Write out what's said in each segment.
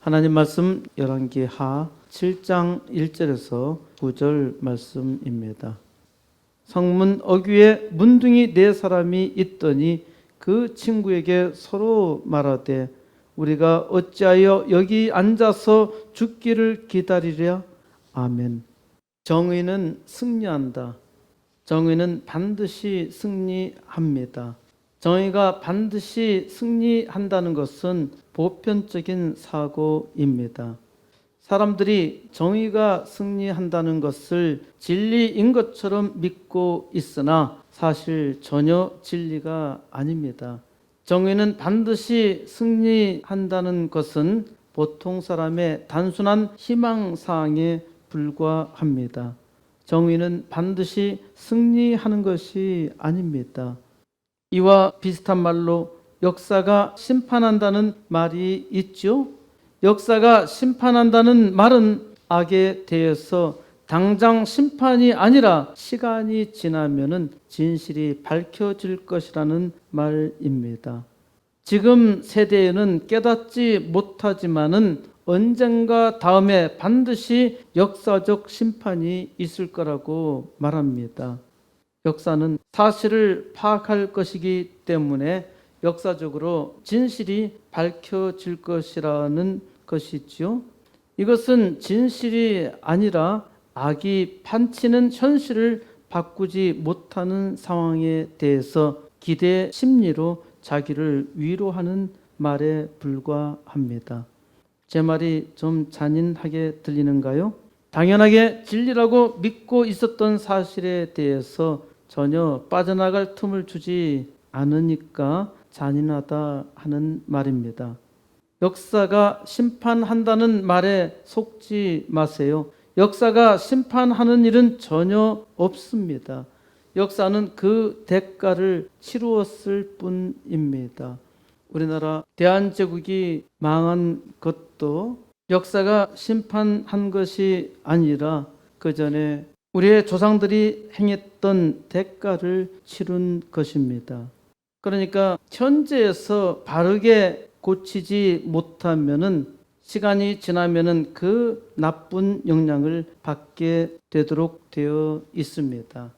하나님 말씀 열왕기하 7장 1절에서 9절 말씀입니다. 성문 어귀에 문둥이 4사람이 있더니 그 친구에게 서로 말하되 우리가 어찌하여 여기 앉아서 죽기를 기다리랴. 아멘. 정의는 승리한다. 정의는 반드시 승리합니다. 정의가 반드시 승리한다는 것은 보편적인 사고입니다. 사람들이 정의가 승리한다는 것을 진리인 것처럼 믿고 있으나 사실 전혀 진리가 아닙니다. 정의는 반드시 승리한다는 것은 보통 사람의 단순한 희망사항에 불과합니다. 정의는 반드시 승리하는 것이 아닙니다. 이와 비슷한 말로 역사가 심판한다는 말이 있죠. 역사가 심판한다는 말은 악에 대해서 당장 심판이 아니라 시간이 지나면은 진실이 밝혀질 것이라는 말입니다. 지금 세대에는 깨닫지 못하지만은 언젠가 다음에 반드시 역사적 심판이 있을 거라고 말합니다. 역사는 사실을 파악할 것이기 때문에 역사적으로 진실이 밝혀질 것이라는 것이지요. 이것은 진실이 아니라 악이 판치는 현실을 바꾸지 못하는 상황에 대해서 기대 심리로 자기를 위로하는 말에 불과합니다. 제 말이 좀 잔인하게 들리는가요? 당연하게 진리라고 믿고 있었던 사실에 대해서 전혀 빠져나갈 틈을 주지 않으니까 잔인하다 하는 말입니다. 역사가 심판한다는 말에 속지 마세요. 역사가 심판하는 일은 전혀 없습니다. 역사는 그 대가를 치루었을 뿐입니다. 우리나라 대한제국이 망한 것도 역사가 심판한 것이 아니라 그 전에 우리의 조상들이 행했던 대가를 치른 것입니다. 그러니까 현재에서 바르게 고치지 못하면은 시간이 지나면은 그 나쁜 영향을 받게 되도록 되어 있습니다.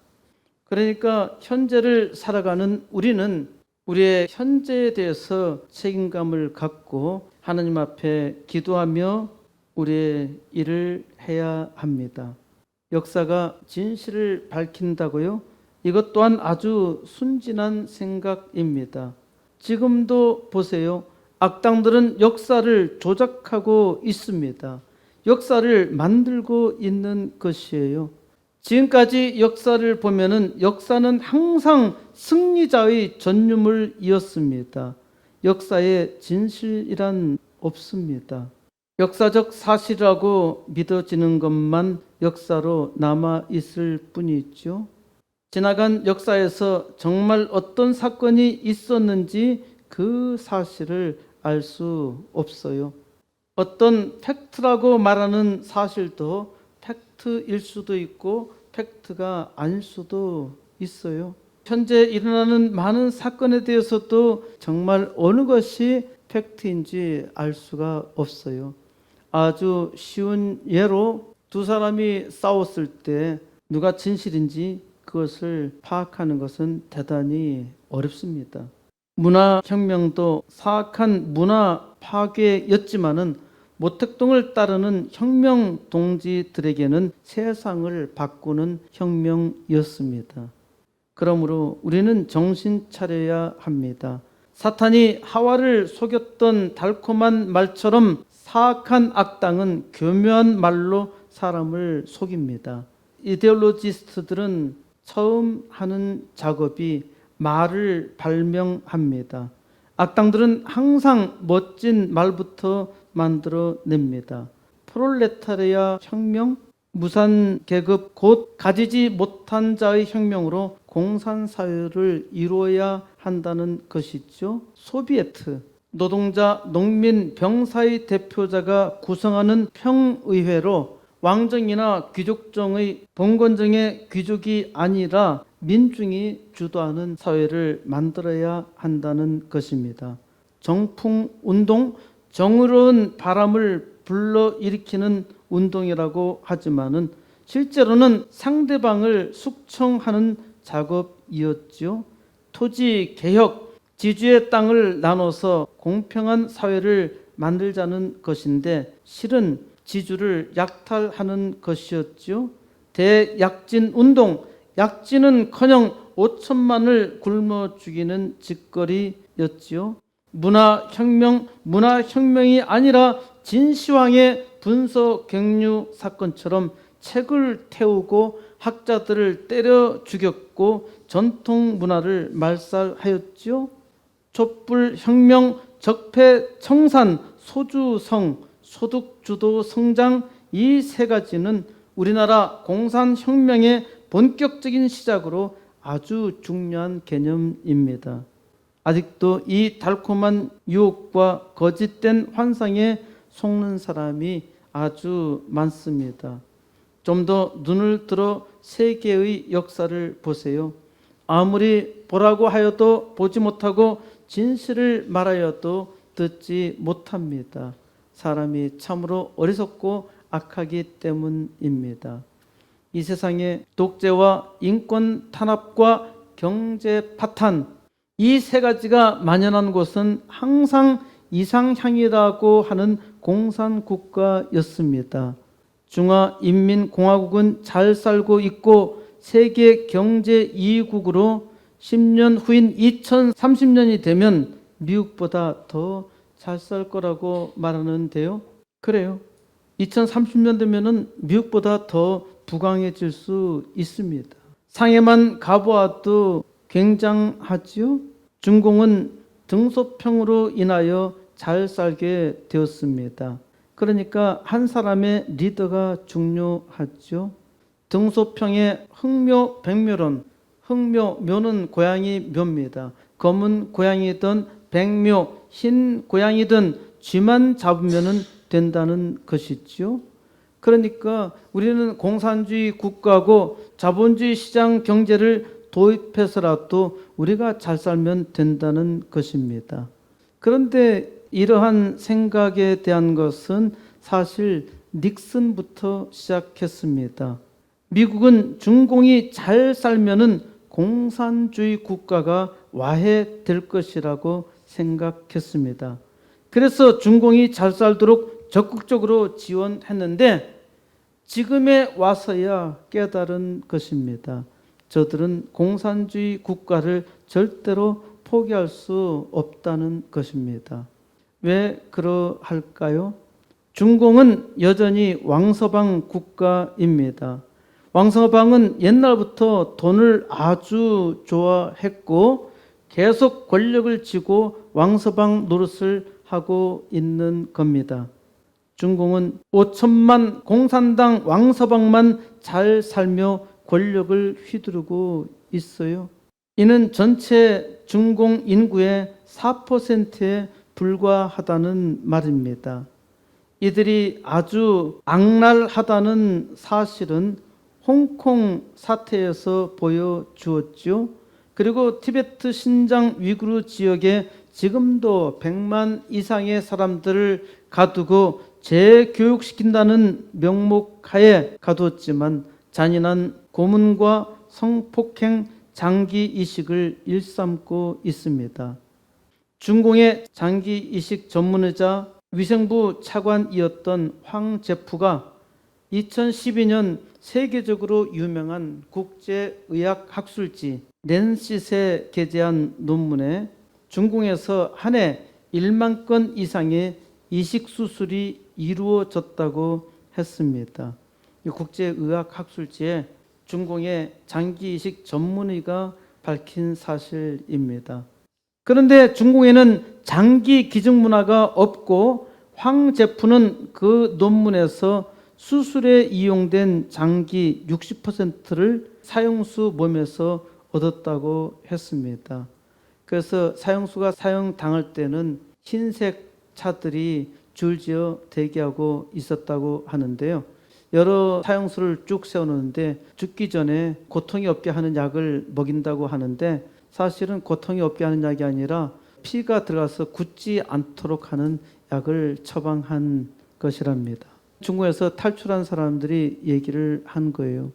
그러니까 현재를 살아가는 우리는 우리의 현재에 대해서 책임감을 갖고 하나님 앞에 기도하며 우리의 일을 해야 합니다. 역사가 진실을 밝힌다고요? 이것 또한 아주 순진한 생각입니다. 지금도 보세요. 악당들은 역사를 조작하고 있습니다. 역사를 만들고 있는 것이에요. 지금까지 역사를 보면은 역사는 항상 승리자의 전유물이었습니다. 역사에 진실이란 없습니다. 역사적 사실이라고 믿어지는 것만 역사로 남아 있을 뿐이죠. 지나간 역사에서 정말 어떤 사건이 있었는지 그 사실을 알 수 없어요. 어떤 팩트라고 말하는 사실도 팩트일 수도 있고 팩트가 아닐 수도 있어요. 현재 일어나는 많은 사건에 대해서도 정말 어느 것이 팩트인지 알 수가 없어요. 아주 쉬운 예로 두 사람이 싸웠을 때 누가 진실인지 그것을 파악하는 것은 대단히 어렵습니다. 문화혁명도 사악한 문화 파괴였지만은 모택동을 따르는 혁명 동지들에게는 세상을 바꾸는 혁명이었습니다. 그러므로 우리는 정신 차려야 합니다. 사탄이 하와를 속였던 달콤한 말처럼 사악한 악당은 교묘한 말로 사람을 속입니다. 이데올로지스트들은 처음 하는 작업이 말을 발명합니다. 악당들은 항상 멋진 말부터 만들어냅니다. 프롤레타리아 혁명, 무산계급 곧 가지지 못한 자의 혁명으로 공산사회를 이루어야 한다는 것이죠. 소비에트, 노동자, 농민, 병사의 대표자가 구성하는 평의회로 왕정이나 귀족정의 봉건정의 귀족이 아니라 민중이 주도하는 사회를 만들어야 한다는 것입니다. 정풍운동, 정의로운 바람을 불러일으키는 운동이라고 하지만은 실제로는 상대방을 숙청하는 작업이었죠. 토지 개혁, 지주의 땅을 나눠서 공평한 사회를 만들자는 것인데 실은 지주를 약탈하는 것이었죠. 대약진 운동, 약진은커녕 5천만을 굶어 죽이는 짓거리였지요. 문화혁명이 아니라 진시황의 분서경류 사건처럼 책을 태우고 학자들을 때려 죽였고 전통 문화를 말살하였지요. 촛불혁명, 적폐청산, 소주성, 소득주도 성장 이 세 가지는 우리나라 공산혁명의 본격적인 시작으로 아주 중요한 개념입니다. 아직도 이 달콤한 유혹과 거짓된 환상에 속는 사람이 아주 많습니다. 좀 더 눈을 들어 세계의 역사를 보세요. 아무리 보라고 하여도 보지 못하고 진실을 말하여도 듣지 못합니다. 사람이 참으로 어리석고 악하기 때문입니다. 이 세상에 독재와 인권 탄압과 경제 파탄 이 세 가지가 만연한 곳은 항상 이상향이라고 하는 공산국가였습니다. 중화인민공화국은 잘 살고 있고 세계 경제 2위국으로 10년 후인 2030년이 되면 미국보다 더 잘 살 거라고 말하는데요. 그래요. 2030년 되면은 미국보다 더 부강해질 수 있습니다. 상해만 가보아도 굉장하지요. 중공은 등소평으로 인하여 잘 살게 되었습니다. 그러니까 한 사람의 리더가 중요하죠. 등소평의 흑묘 백묘론, 흑묘, 묘는 고양이 묘입니다. 검은 고양이든 백묘, 흰 고양이든 쥐만 잡으면 된다는 것이죠. 그러니까 우리는 공산주의 국가고 자본주의 시장 경제를 도입해서라도 우리가 잘 살면 된다는 것입니다. 그런데 이러한 생각에 대한 것은 사실 닉슨부터 시작했습니다. 미국은 중공이 잘 살면은 공산주의 국가가 와해될 것이라고 생각했습니다. 그래서 중공이 잘 살도록 적극적으로 지원했는데 지금에 와서야 깨달은 것입니다. 저들은 공산주의 국가를 절대로 포기할 수 없다는 것입니다. 왜 그러할까요? 중공은 여전히 왕서방 국가입니다. 왕서방은 옛날부터 돈을 아주 좋아했고 계속 권력을 쥐고 왕서방 노릇을 하고 있는 겁니다. 중공은 5천만 공산당 왕서방만 잘 살며 권력을 휘두르고 있어요. 이는 전체 중공 인구의 4%에 불과하다는 말입니다. 이들이 아주 악랄하다는 사실은 홍콩 사태에서 보여주었죠. 그리고 티베트 신장 위구르 지역에 지금도 100만 이상의 사람들을 가두고 재교육시킨다는 명목하에 가두었지만 잔인한 고문과 성폭행, 장기 이식을 일삼고 있습니다. 중공의 장기 이식 전문의자 위생부 차관이었던 황제프가 2012년 세계적으로 유명한 국제의학학술지 랜싯에 게재한 논문에 중공에서 한 해 1만 건 이상의 이식 수술이 이루어졌다고 했습니다. 이 국제의학학술지에 중공의 장기 이식 전문의가 밝힌 사실입니다. 그런데 중공에는 장기 기증 문화가 없고 황제프는 그 논문에서 수술에 이용된 장기 60%를 사형수 몸에서 얻었다고 했습니다. 그래서 사형수가 사형당할 때는 흰색 차들이 줄지어 대기하고 있었다고 하는데요. 여러 사형수를 쭉 세워놓는데 죽기 전에 고통이 없게 하는 약을 먹인다고 하는데 사실은 고통이 없게 하는 약이 아니라 피가 들어가서 굳지 않도록 하는 약을 처방한 것이랍니다. 중국에서 탈출한 사람들이 얘기를 한 거예요.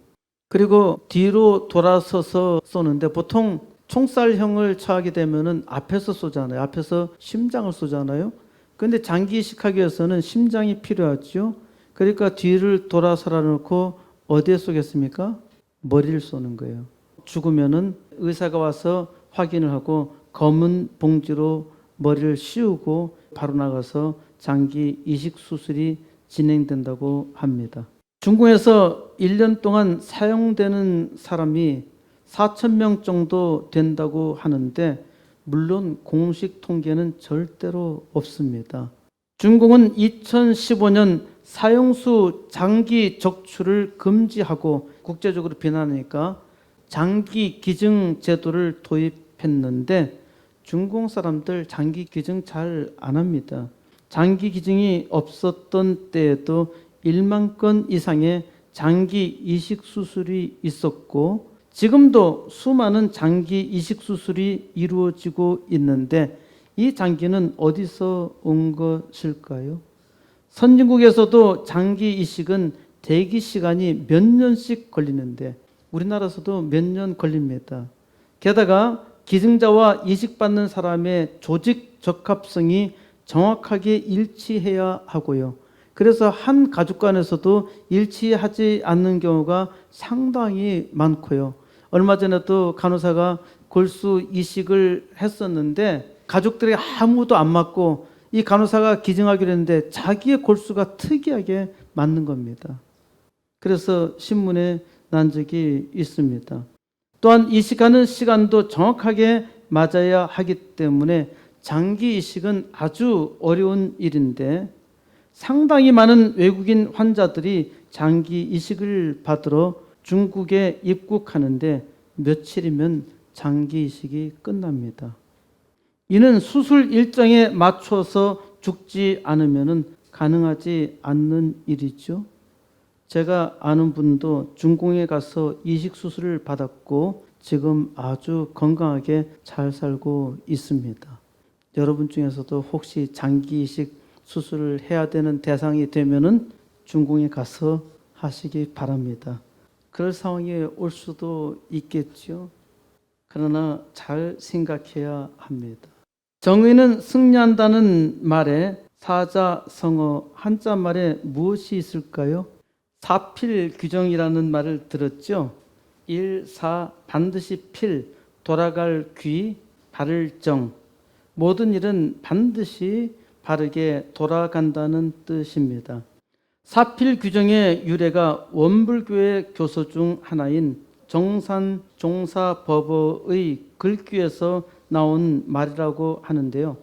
그리고 뒤로 돌아서서 쏘는데 보통 총살형을 처하게 되면은 앞에서 쏘잖아요. 앞에서 심장을 쏘잖아요. 그런데 장기 이식하기 위해서는 심장이 필요하죠. 그러니까 뒤를 돌아서라 놓고 어디에 쏘겠습니까? 머리를 쏘는 거예요. 죽으면은 의사가 와서 확인을 하고 검은 봉지로 머리를 씌우고 바로 나가서 장기 이식 수술이 진행된다고 합니다. 중국에서 1년 동안 사용되는 사람이 4,000명 정도 된다고 하는데 물론 공식 통계는 절대로 없습니다. 중국은 2015년 사형수 장기 적출을 금지하고 국제적으로 비난하니까 장기 기증 제도를 도입했는데 중국 사람들 장기 기증 잘 안 합니다. 장기 기증이 없었던 때에도 1만 건 이상의 장기 이식 수술이 있었고 지금도 수많은 장기 이식 수술이 이루어지고 있는데 이 장기는 어디서 온 것일까요? 선진국에서도 장기 이식은 대기 시간이 몇 년씩 걸리는데 우리나라에서도 몇 년 걸립니다. 게다가 기증자와 이식받는 사람의 조직 적합성이 정확하게 일치해야 하고요. 그래서 한 가족 간에서도 일치하지 않는 경우가 상당히 많고요. 얼마 전에도 간호사가 골수 이식을 했었는데 가족들이 아무도 안 맞고 이 간호사가 기증하기로 했는데 자기의 골수가 특이하게 맞는 겁니다. 그래서 신문에 난 적이 있습니다. 또한 이식하는 시간도 정확하게 맞아야 하기 때문에 장기 이식은 아주 어려운 일인데 상당히 많은 외국인 환자들이 장기 이식을 받으러 중국에 입국하는데 며칠이면 장기 이식이 끝납니다. 이는 수술 일정에 맞춰서 죽지 않으면 가능하지 않는 일이죠. 제가 아는 분도 중공에 가서 이식 수술을 받았고 지금 아주 건강하게 잘 살고 있습니다. 여러분 중에서도 혹시 장기 이식 수술을 해야 되는 대상이 되면은 중공에 가서 하시기 바랍니다. 그럴 상황이 올 수도 있겠죠. 그러나 잘 생각해야 합니다. 정의는 승리한다는 말에 사자성어 한자말에 무엇이 있을까요? 사필 규정이라는 말을 들었죠. 1, 4 반드시 필 돌아갈 귀 바를 정 모든 일은 반드시 바르게 돌아간다는 뜻입니다. 사필 규정의 유래가 원불교의 교서 중 하나인 정산종사법어의 글귀에서 나온 말이라고 하는데요.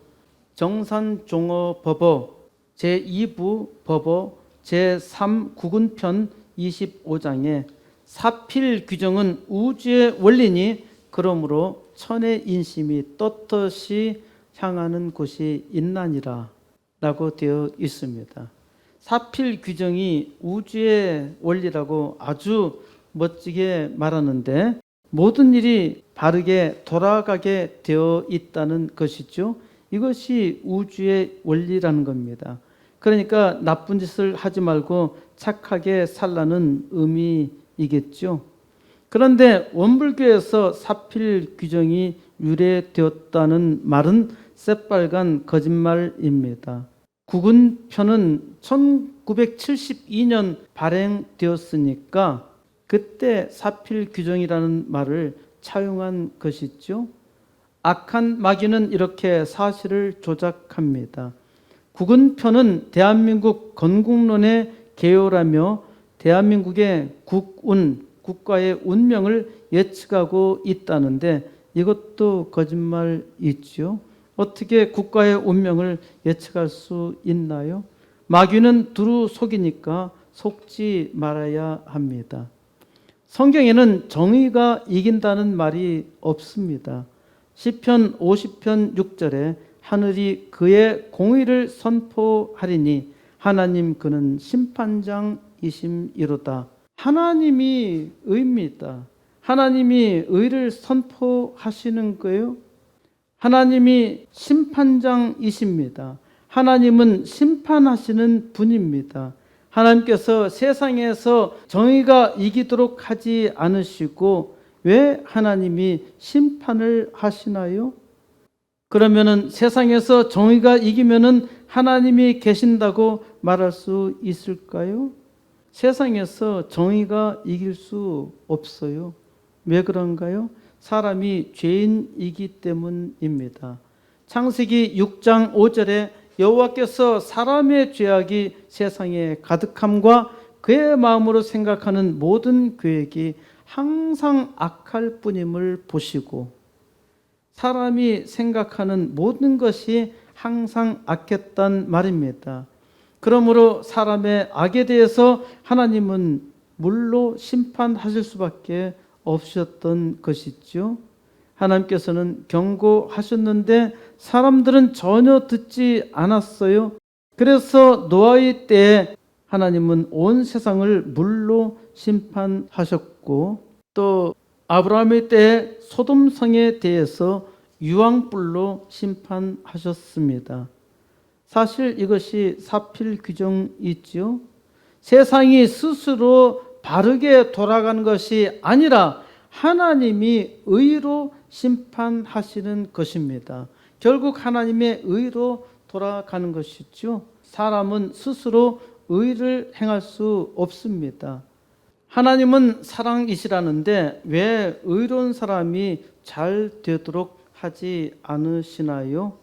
정산종어법어 제2부 법어 제3 구근편 25장에 사필 규정은 우주의 원리니 그러므로 천의 인심이 떳떳이 향하는 곳이 있나니라 라고 되어 있습니다. 사필 규정이 우주의 원리라고 아주 멋지게 말하는데 모든 일이 바르게 돌아가게 되어 있다는 것이죠. 이것이 우주의 원리라는 겁니다. 그러니까 나쁜 짓을 하지 말고 착하게 살라는 의미이겠죠. 그런데 원불교에서 사필 규정이 유래되었다는 말은 새빨간 거짓말입니다. 구근편은 1972년 발행되었으니까 그때 사필 규정이라는 말을 차용한 것이죠. 악한 마귀는 이렇게 사실을 조작합니다. 구근편은 대한민국 건국론의 개요라며 대한민국의 국운, 국가의 운명을 예측하고 있다는데 이것도 거짓말이죠. 어떻게 국가의 운명을 예측할 수 있나요? 마귀는 두루 속이니까 속지 말아야 합니다. 성경에는 정의가 이긴다는 말이 없습니다. 시편 50편 6절에 하늘이 그의 공의를 선포하리니 하나님 그는 심판장이심이로다. 하나님이 의입니다. 하나님이 의를 선포하시는 거예요. 하나님이 심판장이십니다. 하나님은 심판하시는 분입니다. 하나님께서 세상에서 정의가 이기도록 하지 않으시고 왜 하나님이 심판을 하시나요? 그러면은 세상에서 정의가 이기면은 하나님이 계신다고 말할 수 있을까요? 세상에서 정의가 이길 수 없어요. 왜 그런가요? 사람이 죄인이기 때문입니다. 창세기 6장 5절에 여호와께서 사람의 죄악이 세상에 가득함과 그의 마음으로 생각하는 모든 계획이 항상 악할 뿐임을 보시고, 사람이 생각하는 모든 것이 항상 악했단 말입니다. 그러므로 사람의 악에 대해서 하나님은 물로 심판하실 수밖에 없으셨던 것이죠. 하나님께서는 경고하셨는데 사람들은 전혀 듣지 않았어요. 그래서 노아의 때에 하나님은 온 세상을 물로 심판하셨고, 또 아브라함의 때에 소돔성에 대해서 유황불로 심판하셨습니다. 사실 이것이 사필 규정이지요. 세상이 스스로 바르게 돌아가는 것이 아니라 하나님이 의로 심판하시는 것입니다. 결국 하나님의 의로 돌아가는 것이죠. 사람은 스스로 의를 행할 수 없습니다. 하나님은 사랑이시라는데 왜 의로운 사람이 잘 되도록 하지 않으시나요?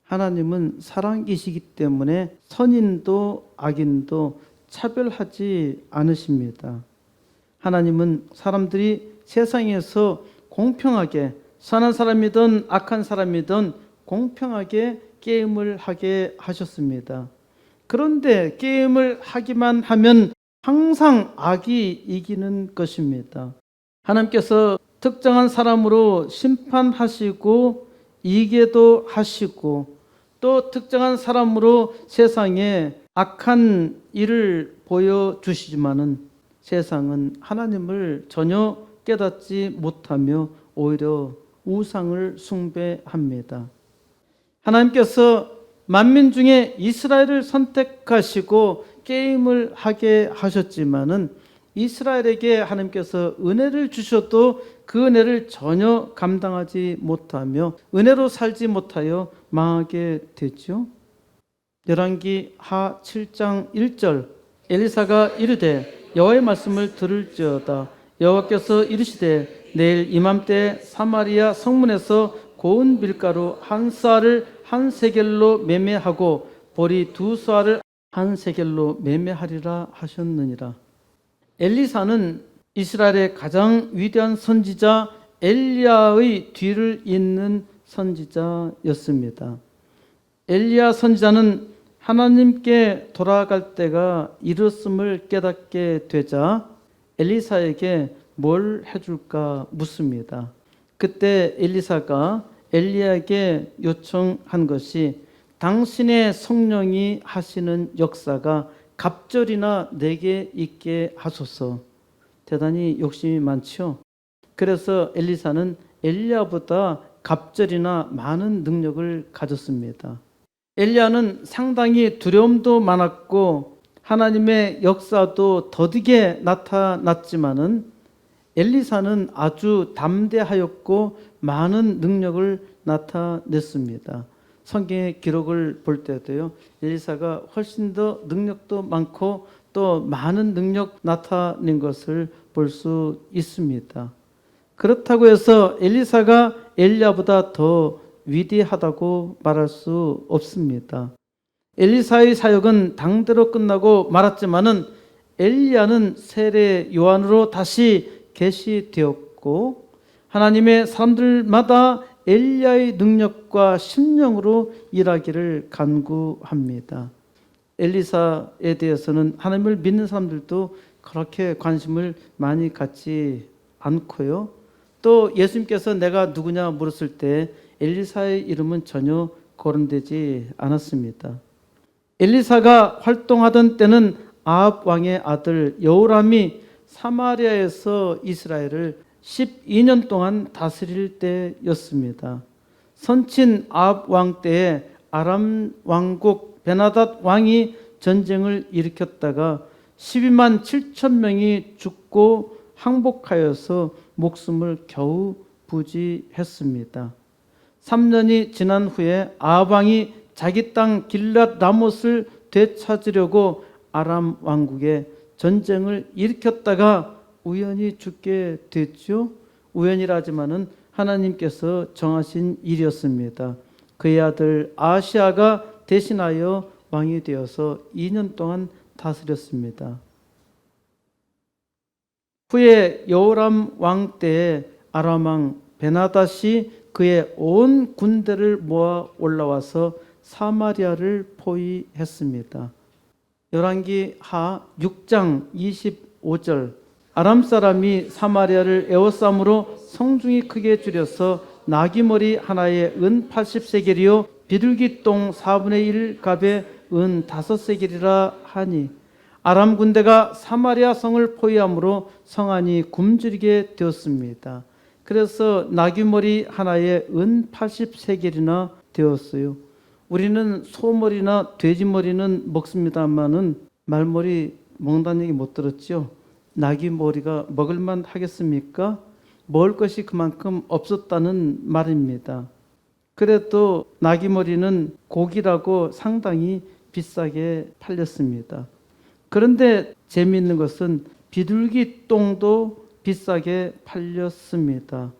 하나님은 사랑이시기 때문에 선인도 악인도 차별하지 않으십니다. 하나님은 사람들이 세상에서 공평하게, 선한 사람이든 악한 사람이든 공평하게 게임을 하게 하셨습니다. 그런데 게임을 하기만 하면 항상 악이 이기는 것입니다. 하나님께서 특정한 사람으로 심판하시고 이기게도 하시고, 또 특정한 사람으로 세상에 악한 일을 보여주시지만은 세상은 하나님을 전혀 깨닫지 못하며 오히려 우상을 숭배합니다. 하나님께서 만민 중에 이스라엘을 선택하시고 게임을 하게 하셨지만은 이스라엘에게 하나님께서 은혜를 주셔도 그 은혜를 전혀 감당하지 못하며 은혜로 살지 못하여 망하게 되죠. 열왕기 하 7장 1절, 엘리사가 이르되 여호와의 말씀을 들을지어다. 여호와께서 이르시되 내일 이맘때 사마리아 성문에서 고운 밀가루 한 쌀을 한 세겔로 매매하고 보리 두 쌀을 한 세겔로 매매하리라 하셨느니라. 엘리사는 이스라엘의 가장 위대한 선지자 엘리야의 뒤를 잇는 선지자였습니다. 엘리야 선지자는 하나님께 돌아갈 때가 이르렀음을 깨닫게 되자 엘리사에게 뭘 해줄까 묻습니다. 그때 엘리사가 엘리야에게 요청한 것이 당신의 성령이 하시는 역사가 갑절이나 내게 있게 하소서. 대단히 욕심이 많죠. 그래서 엘리사는 엘리야보다 갑절이나 많은 능력을 가졌습니다. 엘리야는 상당히 두려움도 많았고 하나님의 역사도 더디게 나타났지만은 엘리사는 아주 담대하였고 많은 능력을 나타냈습니다. 성경의 기록을 볼 때도요, 엘리사가 훨씬 더 능력도 많고 또 많은 능력 나타낸 것을 볼 수 있습니다. 그렇다고 해서 엘리사가 엘리야보다 더 위대하다고 말할 수 없습니다. 엘리사의 사역은 당대로 끝나고 말았지만은 엘리야는 세례 요한으로 다시 계시되었고 하나님의 사람들마다 엘리야의 능력과 심령으로 일하기를 간구합니다. 엘리사에 대해서는 하나님을 믿는 사람들도 그렇게 관심을 많이 갖지 않고요. 또 예수님께서 내가 누구냐 물었을 때 엘리사의 이름은 전혀 거론되지 않았습니다. 엘리사가 활동하던 때는 아합 왕의 아들 여호람이 사마리아에서 이스라엘을 12년 동안 다스릴 때였습니다. 선친 아합 왕 때에 아람 왕국 베나닷 왕이 전쟁을 일으켰다가 12만 7천 명이 죽고 항복하여서 목숨을 겨우 부지했습니다. 3년이 지난 후에 아합 왕이 자기 땅 길랏 라못을 되찾으려고 아람 왕국에 전쟁을 일으켰다가 우연히 죽게 됐죠. 우연이라지만은 하나님께서 정하신 일이었습니다. 그의 아들 아하시아가 대신하여 왕이 되어서 2년 동안 다스렸습니다. 후에 여호람 왕 때에 아람 왕 베나닷이 그의 온 군대를 모아 올라와서 사마리아를 포위했습니다. 열왕기 하 6장 25절 아람 사람이 사마리아를 에워싸므로 성중이 크게 줄여서 나귀머리 하나에 은 80세겔이요 비둘기 똥 4분의 1 갑에 은 5세겔이라 하니 아람 군대가 사마리아 성을 포위함으로 성안이 굶주리게 되었습니다. 그래서 나귀머리 하나에 은 80세겔이나 되었어요. 우리는 소머리나 돼지머리는 먹습니다만은 말머리 먹는다는 얘기 못 들었죠? 나귀머리가 먹을만 하겠습니까? 먹을 것이 그만큼 없었다는 말입니다. 그래도 나귀머리는 고기라고 상당히 비싸게 팔렸습니다. 그런데 재미있는 것은 비둘기 똥도 비싸게 팔렸습니다.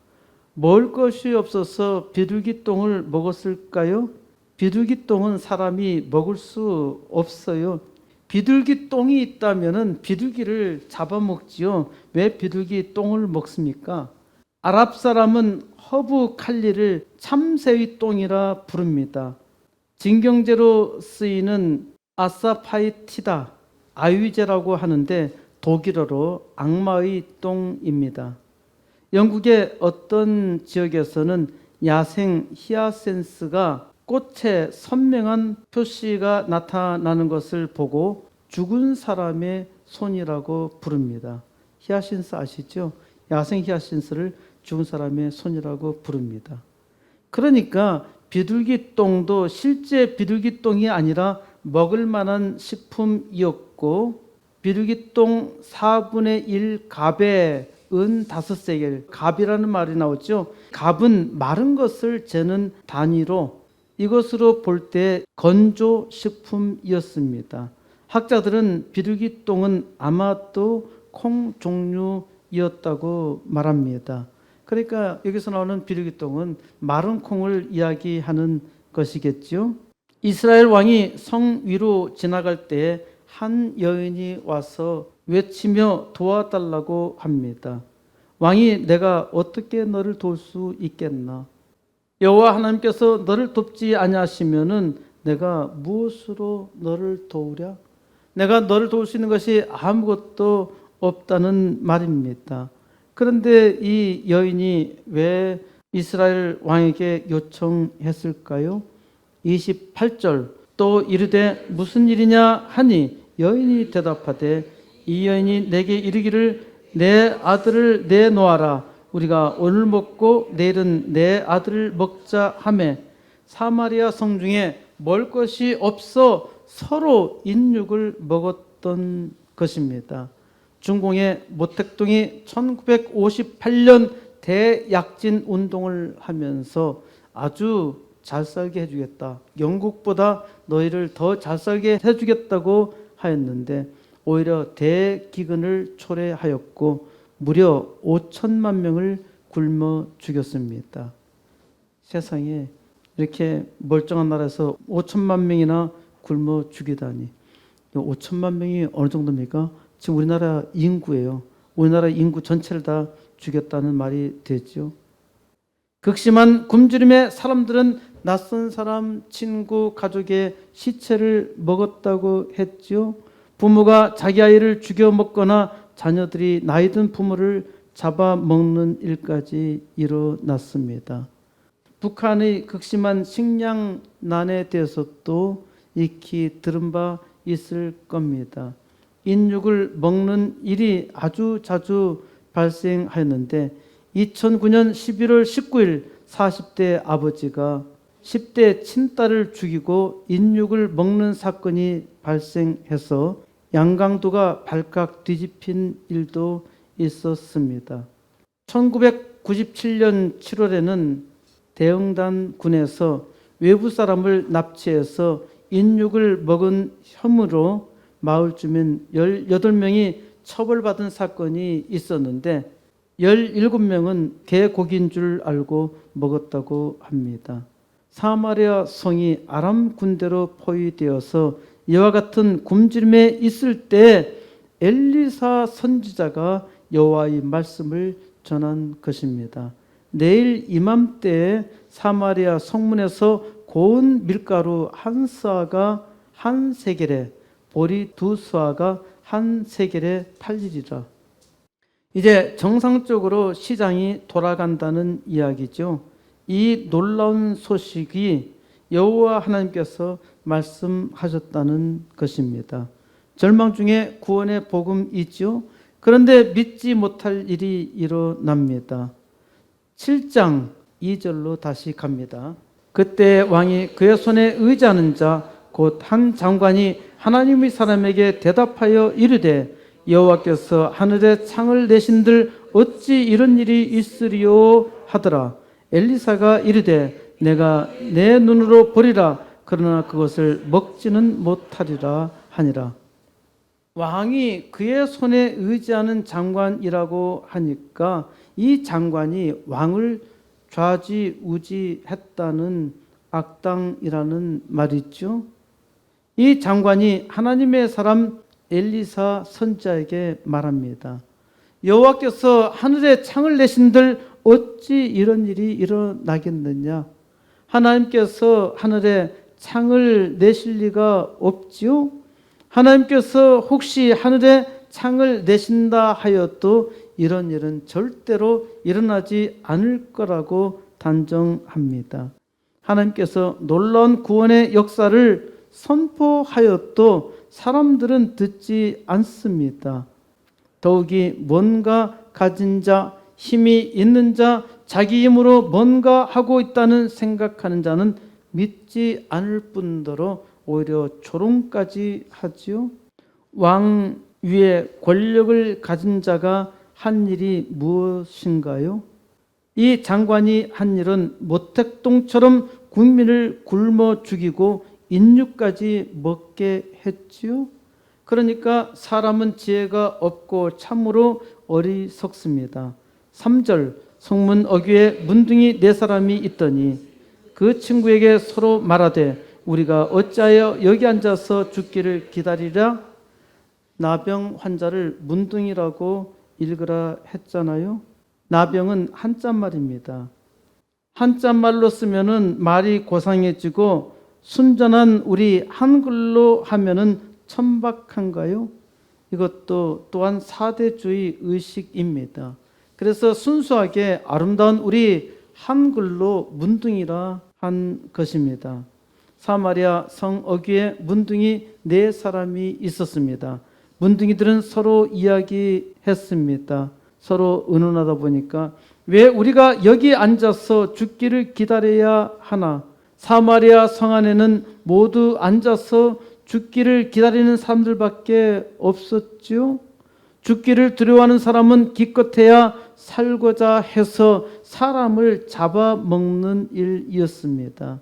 먹을 것이 없어서 비둘기 똥을 먹었을까요? 비둘기 똥은 사람이 먹을 수 없어요. 비둘기 똥이 있다면 비둘기를 잡아먹지요. 왜 비둘기 똥을 먹습니까? 아랍 사람은 허브 칼리를 참새의 똥이라 부릅니다. 진경제로 쓰이는 아사파이티다, 아위제라고 하는데 독일어로 악마의 똥입니다. 영국의 어떤 지역에서는 야생 히아센스가 꽃에 선명한 표시가 나타나는 것을 보고 죽은 사람의 손이라고 부릅니다. 히아신스 아시죠? 야생 히아신스를 죽은 사람의 손이라고 부릅니다. 그러니까 비둘기 똥도 실제 비둘기 똥이 아니라 먹을 만한 식품이었고 비둘기 똥 4분의 1 갑에 은 5세겔, 갑이라는 말이 나오죠. 갑은 마른 것을 재는 단위로 이것으로 볼 때 건조 식품이었습니다. 학자들은 비둘기 똥은 아마도 콩 종류이었다고 말합니다. 그러니까 여기서 나오는 비둘기 똥은 마른 콩을 이야기하는 것이겠죠. 이스라엘 왕이 성 위로 지나갈 때 한 여인이 와서 외치며 도와달라고 합니다. 왕이 내가 어떻게 너를 도울 수 있겠나? 여호와 하나님께서 너를 돕지 아니하시면은 내가 무엇으로 너를 도우랴? 내가 너를 도울 수 있는 것이 아무것도 없다는 말입니다. 그런데 이 여인이 왜 이스라엘 왕에게 요청했을까요? 28절 또 이르되 무슨 일이냐 하니 여인이 대답하되 이 여인이 내게 이르기를 내 아들을 내놓아라 우리가 오늘 먹고 내일은 내 아들을 먹자 하매 사마리아 성 중에 먹을 것이 없어 서로 인육을 먹었던 것입니다. 중공의 모택동이 1958년 대약진 운동을 하면서 아주 잘 살게 해주겠다. 영국보다 너희를 더 잘 살게 해주겠다고 하였는데 오히려 대기근을 초래하였고 무려 5천만 명을 굶어 죽였습니다. 세상에 이렇게 멀쩡한 나라에서 5천만 명이나 굶어 죽이다니. 5천만 명이 어느 정도입니까? 지금 우리나라 인구예요. 우리나라 인구 전체를 다 죽였다는 말이 되죠. 극심한 굶주림에 사람들은 낯선 사람, 친구, 가족의 시체를 먹었다고 했죠. 부모가 자기 아이를 죽여 먹거나 자녀들이 나이 든 부모를 잡아먹는 일까지 일어났습니다. 북한의 극심한 식량난에 대해서도 익히 들은 바 있을 겁니다. 인육을 먹는 일이 아주 자주 발생하였는데 2009년 11월 19일 40대 아버지가 10대 친딸을 죽이고 인육을 먹는 사건이 발생해서 양강도가 발칵 뒤집힌 일도 있었습니다. 1997년 7월에는 대흥단 군에서 외부 사람을 납치해서 인육을 먹은 혐의로 마을 주민 18명이 처벌받은 사건이 있었는데 17명은 개고기인 줄 알고 먹었다고 합니다. 사마리아 성이 아람 군대로 포위되어서 이와 같은 굶주림에 있을 때 엘리사 선지자가 여호와의 말씀을 전한 것입니다. 내일 이맘때에 사마리아 성문에서 고운 밀가루 한 스아가 한 세겔에 보리 두 스아가 한 세겔에 팔리리라. 이제 정상적으로 시장이 돌아간다는 이야기죠. 이 놀라운 소식이 여호와 하나님께서 말씀하셨다는 것입니다. 절망 중에 구원의 복음이죠. 그런데 믿지 못할 일이 일어납니다. 7장 2절로 다시 갑니다. 그때 왕이 그의 손에 의지하는 자 곧 한 장관이 하나님의 사람에게 대답하여 이르되 여호와께서 하늘에 창을 내신들 어찌 이런 일이 있으리요 하더라. 엘리사가 이르되 내가 내 눈으로 보리라. 그러나 그것을 먹지는 못하리라 하니라. 왕이 그의 손에 의지하는 장관이라고 하니까 이 장관이 왕을 좌지우지했다는 악당이라는 말이죠. 이 장관이 하나님의 사람 엘리사 선지자에게 말합니다. 여호와께서 하늘에 창을 내신들 어찌 이런 일이 일어나겠느냐. 하나님께서 하늘에 창을 내실 리가 없지요. 하나님께서 혹시 하늘에 창을 내신다 하여도 이런 일은 절대로 일어나지 않을 거라고 단정합니다. 하나님께서 놀라운 구원의 역사를 선포하여도 사람들은 듣지 않습니다. 더욱이 뭔가 가진 자, 힘이 있는 자, 자기 힘으로 뭔가 하고 있다는 생각하는 자는 믿지 않을 뿐더러 오히려 조롱까지 하지요. 왕 위에 권력을 가진 자가 한 일이 무엇인가요? 이 장관이 한 일은 모택동처럼 국민을 굶어 죽이고 인육까지 먹게 했지요. 그러니까 사람은 지혜가 없고 참으로 어리석습니다. 3절 성문 어귀에 문둥이 4사람이 있더니 그 친구에게 서로 말하되 우리가 어찌하여 여기 앉아서 죽기를 기다리랴? 나병 환자를 문둥이라고 읽으라 했잖아요. 나병은 한자말입니다. 한자말로 쓰면은 말이 고상해지고 순전한 우리 한글로 하면은 천박한가요? 이것도 또한 사대주의 의식입니다. 그래서 순수하게 아름다운 우리 한글로 문둥이라 한 것입니다. 사마리아 성 어귀에 문둥이 4사람이 있었습니다. 문둥이들은 서로 이야기했습니다. 서로 의논하다 보니까 왜 우리가 여기 앉아서 죽기를 기다려야 하나? 사마리아 성 안에는 모두 앉아서 죽기를 기다리는 사람들밖에 없었지요. 죽기를 두려워하는 사람은 기껏해야 살고자 해서 사람을 잡아먹는 일이었습니다.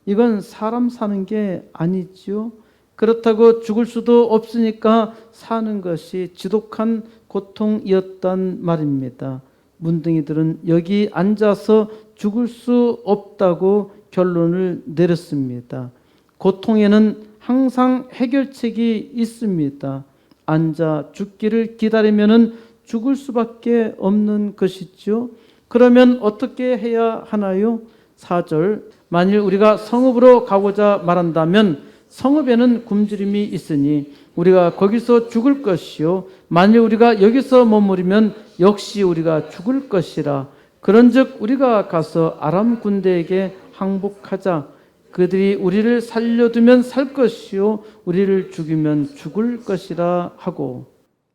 이건 사람 사는 게 아니지요. 그렇다고 죽을 수도 없으니까 사는 것이 지독한 고통이었단 말입니다. 문둥이들은 여기 앉아서 죽을 수 없다고 결론을 내렸습니다. 고통에는 항상 해결책이 있습니다. 앉아 죽기를 기다리면은 죽을 수밖에 없는 것이죠. 그러면 어떻게 해야 하나요? 4절 만일 우리가 성읍으로 가고자 말한다면 성읍에는 굶주림이 있으니 우리가 거기서 죽을 것이요 만일 우리가 여기서 머무르면 역시 우리가 죽을 것이라. 그런즉 우리가 가서 아람 군대에게 항복하자. 그들이 우리를 살려두면 살 것이요 우리를 죽이면 죽을 것이라 하고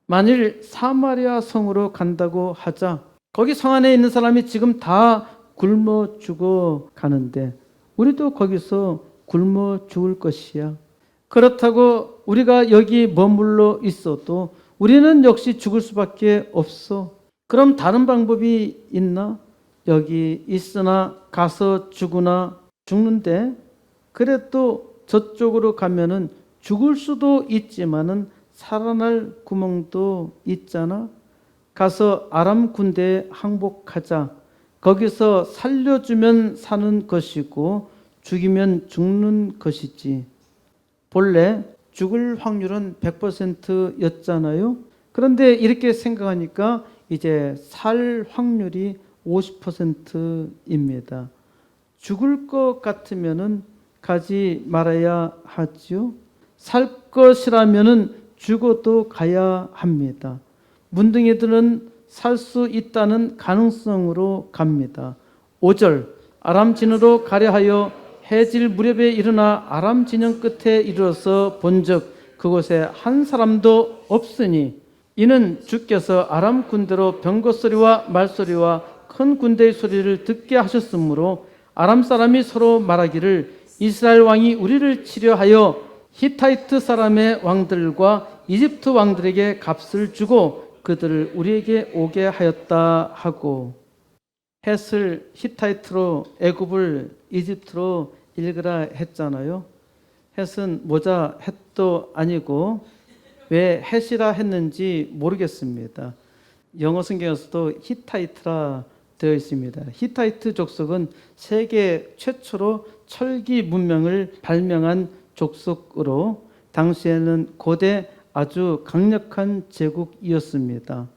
만일 사마리아 성으로 간다고 하자. 거기 성 안에 있는 사람이 지금 다 굶어 죽어 가는데 우리도 거기서 굶어 죽을 것이야. 그렇다고 우리가 여기 머물러 있어도 우리는 역시 죽을 수밖에 없어. 그럼 다른 방법이 있나? 여기 있으나 가서 죽으나 죽는데 그래도 저쪽으로 가면은 죽을 수도 있지만은 살아날 구멍도 있잖아. 가서 아람 군대에 항복하자. 거기서 살려주면 사는 것이고 죽이면 죽는 것이지. 본래 죽을 확률은 100%였잖아요. 그런데 이렇게 생각하니까 이제 살 확률이 50%입니다. 죽을 것 같으면은 가지 말아야 하지요. 살 것이라면은 죽어도 가야 합니다. 문둥이들은 살 수 있다는 가능성으로 갑니다. 5절 아람 진으로 가려 하여 해질 무렵에 일어나 아람 진영 끝에 이르러서 본즉 그곳에 한 사람도 없으니 이는 주께서 아람 군대로 병거 소리와 말소리와 큰 군대의 소리를 듣게 하셨으므로 아람 사람이 서로 말하기를 이스라엘 왕이 우리를 치려 하여 히타이트 사람의 왕들과 이집트 왕들에게 값을 주고 그들을 우리에게 오게 하였다 하고 헷을 히타이트로 애굽을 이집트로 읽으라 했잖아요. 헷은 모자 헷도 아니고 왜 헷이라 했는지 모르겠습니다. 영어 성경에서도 히타이트라 되어 있습니다. 히타이트 족속은 세계 최초로 철기 문명을 발명한 족속으로 당시에는 고대 아주 강력한 제국이었습니다.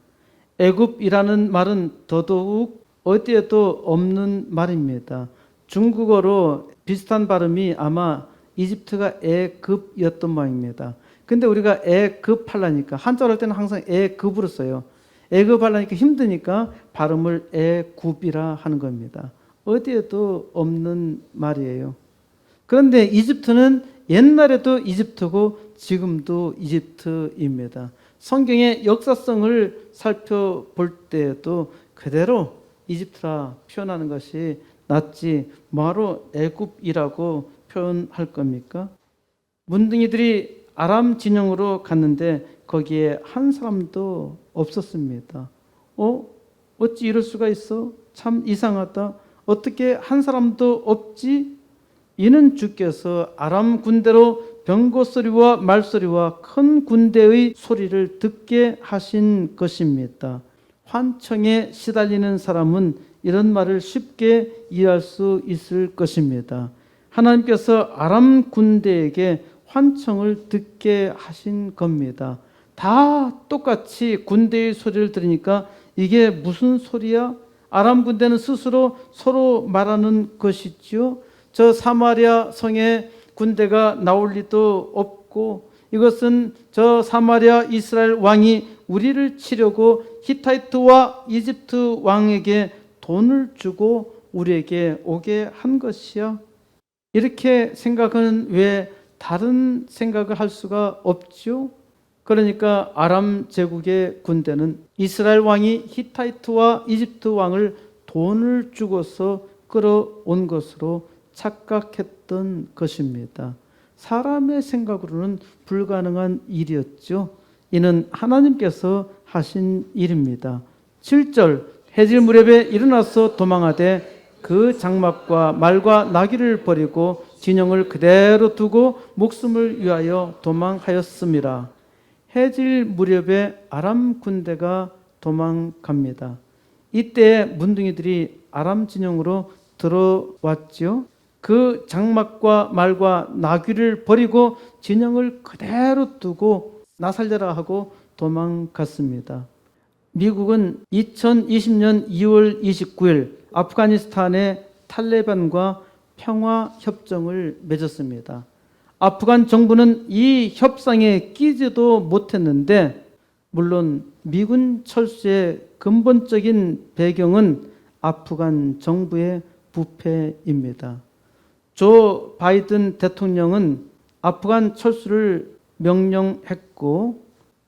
애굽이라는 말은 더더욱 어디에도 없는 말입니다. 중국어로 비슷한 발음이 아마 이집트가 애급이었던 모양입니다. 근데 우리가 애급하려니까 한자로 할 때는 항상 애급으로 써요. 애급하려니까 힘드니까 발음을 애굽이라 하는 겁니다. 어디에도 없는 말이에요. 그런데 이집트는 옛날에도 이집트고 지금도 이집트입니다. 성경의 역사성을 살펴볼 때에도 그대로 이집트라 표현하는 것이 낫지 뭐하러 애굽이라고 표현할 겁니까? 문둥이들이 아람 진영으로 갔는데 거기에 한 사람도 없었습니다. 어찌 이럴 수가 있어? 참 이상하다. 어떻게 한 사람도 없지? 이는 주께서 아람 군대로 병거 소리와 말소리와 큰 군대의 소리를 듣게 하신 것입니다. 환청에 시달리는 사람은 이런 말을 쉽게 이해할 수 있을 것입니다. 하나님께서 아람 군대에게 환청을 듣게 하신 겁니다. 다 똑같이 군대의 소리를 들으니까 이게 무슨 소리야? 아람 군대는 스스로 서로 말하는 것이지요. 저 사마리아 성에 군대가 나올 리도 없고 이것은 저 사마리아 이스라엘 왕이 우리를 치려고 히타이트와 이집트 왕에게 돈을 주고 우리에게 오게 한 것이야. 이렇게 생각은 왜 다른 생각을 할 수가 없죠? 그러니까 아람 제국의 군대는 이스라엘 왕이 히타이트와 이집트 왕을 돈을 주고서 끌어온 것으로 착각했던 것입니다. 사람의 생각으로는 불가능한 일이었죠. 이는 하나님께서 하신 일입니다. 7절 해질 무렵에 일어나서 도망하되 그 장막과 말과 나귀를 버리고 진영을 그대로 두고 목숨을 위하여 도망하였습니다. 해질 무렵에 아람 군대가 도망갑니다. 이때 문둥이들이 아람 진영으로 들어왔지요. 그 장막과 말과 나귀를 버리고 진영을 그대로 두고 나살려라 하고 도망갔습니다. 미국은 2020년 2월 29일 아프가니스탄의 탈레반과 평화협정을 맺었습니다. 아프간 정부는 이 협상에 끼지도 못했는데 물론 미군 철수의 근본적인 배경은 아프간 정부의 부패입니다. 조 바이든 대통령은 아프간 철수를 명령했고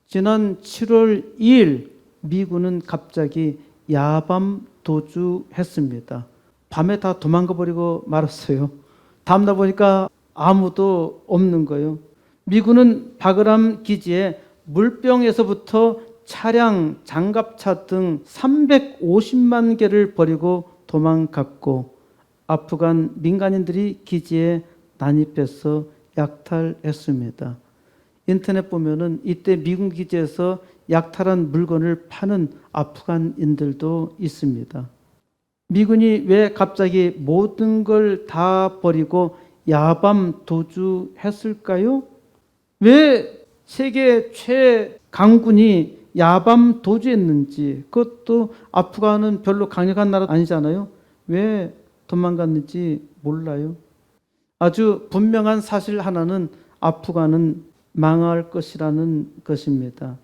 지난 7월 2일 미군은 갑자기 야밤 도주했습니다. 밤에 다 도망가 버리고 말았어요. 다음날 보니까 아무도 없는 거예요. 미군은 바그람 기지에 물병에서부터 차량, 장갑차 등 350만 개를 버리고 도망갔고 아프간 민간인들이 기지에 난입해서 약탈했습니다. 인터넷 보면은 이때 미군 기지에서 약탈한 물건을 파는 아프간인들도 있습니다. 미군이 왜 갑자기 모든 걸 다 버리고 야밤 도주했을까요? 왜 세계 최강군이 야밤 도주했는지, 그것도 아프간은 별로 강력한 나라 아니잖아요. 왜 도망갔는지 몰라요. 아주 분명한 사실 하나는 아프간은 망할 것이라는 것입니다.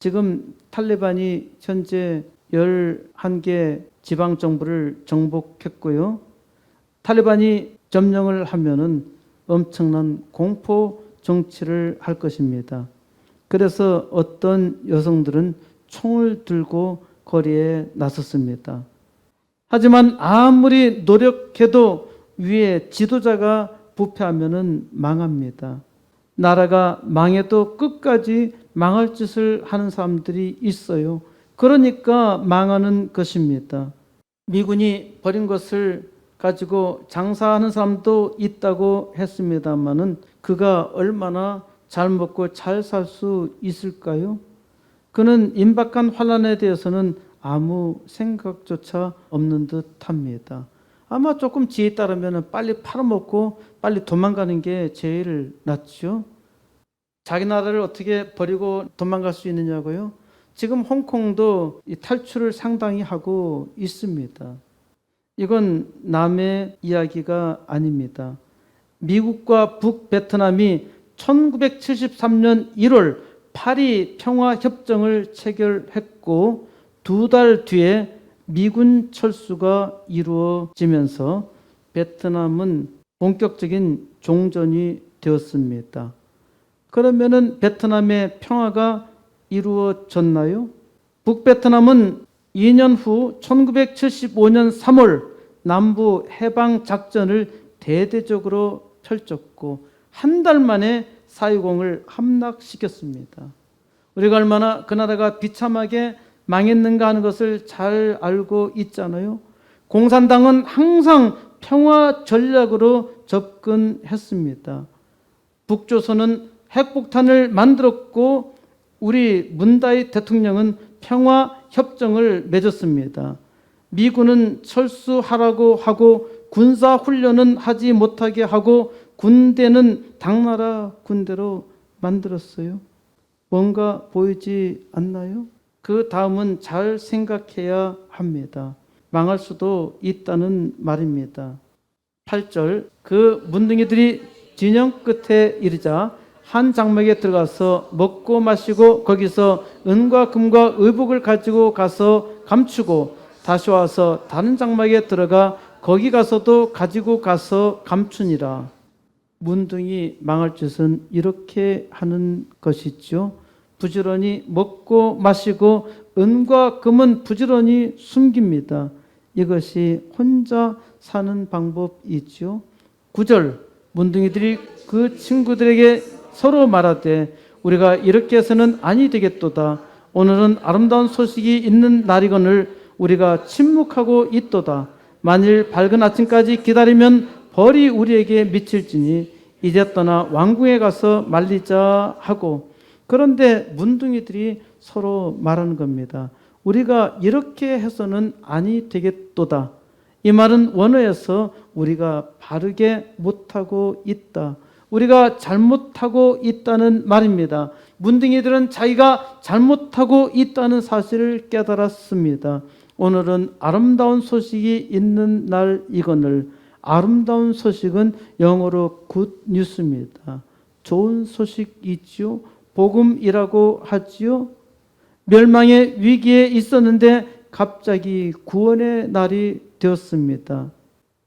지금 탈레반이 현재 11개 지방정부를 정복했고요. 탈레반이 점령을 하면은 엄청난 공포 정치를 할 것입니다. 그래서 어떤 여성들은 총을 들고 거리에 나섰습니다. 하지만 아무리 노력해도 위에 지도자가 부패하면은 망합니다. 나라가 망해도 끝까지 망할 짓을 하는 사람들이 있어요. 그러니까 망하는 것입니다. 미군이 버린 것을 가지고 장사하는 사람도 있다고 했습니다마는 그가 얼마나 잘 먹고 잘 살 수 있을까요? 그는 임박한 환란에 대해서는 아무 생각조차 없는 듯합니다. 아마 조금 지혜 따르면 빨리 팔아먹고 빨리 도망가는 게 제일 낫죠. 자기 나라를 어떻게 버리고 도망갈 수 있느냐고요? 지금 홍콩도 이 탈출을 상당히 하고 있습니다. 이건 남의 이야기가 아닙니다. 미국과 북베트남이 1973년 1월 파리 평화협정을 체결했고 2달 뒤에 미군 철수가 이루어지면서 베트남은 본격적인 종전이 되었습니다. 그러면은 베트남의 평화가 이루어졌나요? 북베트남은 2년 후 1975년 3월 남부 해방 작전을 대대적으로 펼쳤고 한 달 만에 사이공을 함락시켰습니다. 우리가 얼마나 그 나라가 비참하게 망했는가 하는 것을 잘 알고 있잖아요. 공산당은 항상 평화 전략으로 접근했습니다. 북조선은 핵폭탄을 만들었고 우리 문다이 대통령은 평화협정을 맺었습니다. 미군은 철수하라고 하고 군사훈련은 하지 못하게 하고 군대는 당나라 군대로 만들었어요. 뭔가 보이지 않나요? 그 다음은 잘 생각해야 합니다. 망할 수도 있다는 말입니다. 8절 그 문둥이들이 진영 끝에 이르자 한 장막에 들어가서 먹고 마시고 거기서 은과 금과 의복을 가지고 가서 감추고 다시 와서 다른 장막에 들어가 거기 가서도 가지고 가서 감추니라. 문둥이 망할 짓은 이렇게 하는 것이죠. 부지런히 먹고 마시고 은과 금은 부지런히 숨깁니다. 이것이 혼자 사는 방법이죠. 9절 문둥이들이 그 친구들에게 서로 말하되 우리가 이렇게 해서는 아니 되겠도다. 오늘은 아름다운 소식이 있는 날이거늘 우리가 침묵하고 있도다. 만일 밝은 아침까지 기다리면 벌이 우리에게 미칠지니 이제 떠나 왕궁에 가서 말리자 하고. 그런데 문둥이들이 서로 말하는 겁니다. 우리가 이렇게 해서는 아니 되겠도다. 이 말은 원어에서 우리가 바르게 못하고 있다. 우리가 잘못하고 있다는 말입니다. 문둥이들은 자기가 잘못하고 있다는 사실을 깨달았습니다. 오늘은 아름다운 소식이 있는 날이거늘. 아름다운 소식은 영어로 good news입니다. 좋은 소식이지요. 복음이라고 하지요. 멸망의 위기에 있었는데 갑자기 구원의 날이 되었습니다.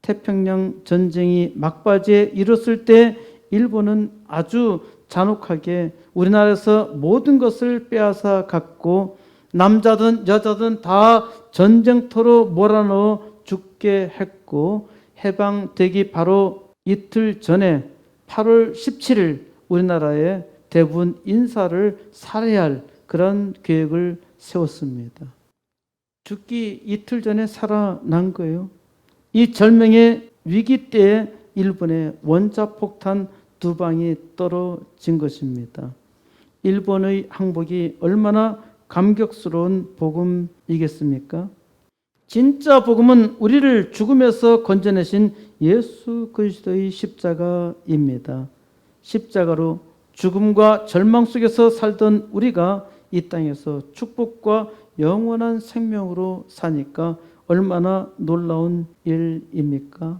태평양 전쟁이 막바지에 이뤘을 때 일본은 아주 잔혹하게 우리나라에서 모든 것을 빼앗아 갔고 남자든 여자든 다 전쟁터로 몰아넣어 죽게 죽게 했고 해방되기 바로 이틀 전에 8월 17일 우리나라에 대부분 인사를 살해야 할 그런 계획을 세웠습니다. 죽기 이틀 전에 살아난 거예요. 이 절명의 위기 때에 일본의 원자폭탄 2방이 떨어진 것입니다. 일본의 항복이 얼마나 감격스러운 복음이겠습니까? 진짜 복음은 우리를 죽음에서 건져내신 예수 그리스도의 십자가입니다. 십자가로 죽음과 절망 속에서 살던 우리가 이 땅에서 축복과 영원한 생명으로 사니까 얼마나 놀라운 일입니까?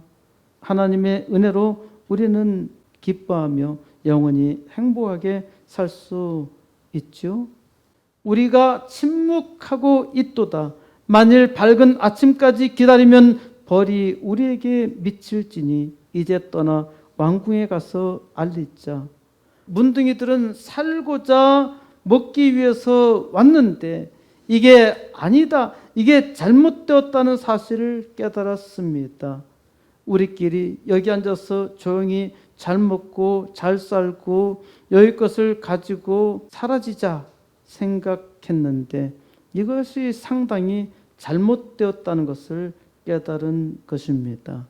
하나님의 은혜로 우리는 기뻐하며 영원히 행복하게 살 수 있죠. 우리가 침묵하고 있도다. 만일 밝은 아침까지 기다리면 벌이 우리에게 미칠지니 이제 떠나 왕궁에 가서 알리자. 문둥이들은 살고자 먹기 위해서 왔는데 이게 아니다. 이게 잘못되었다는 사실을 깨달았습니다. 우리끼리 여기 앉아서 조용히 잘 먹고 잘 살고 여기 것을 가지고 사라지자 생각했는데 이것이 상당히 잘못되었다는 것을 깨달은 것입니다.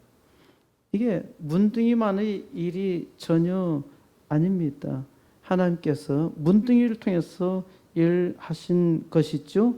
이게 문둥이만의 일이 전혀 아닙니다. 하나님께서 문둥이를 통해서 일하신 것이죠.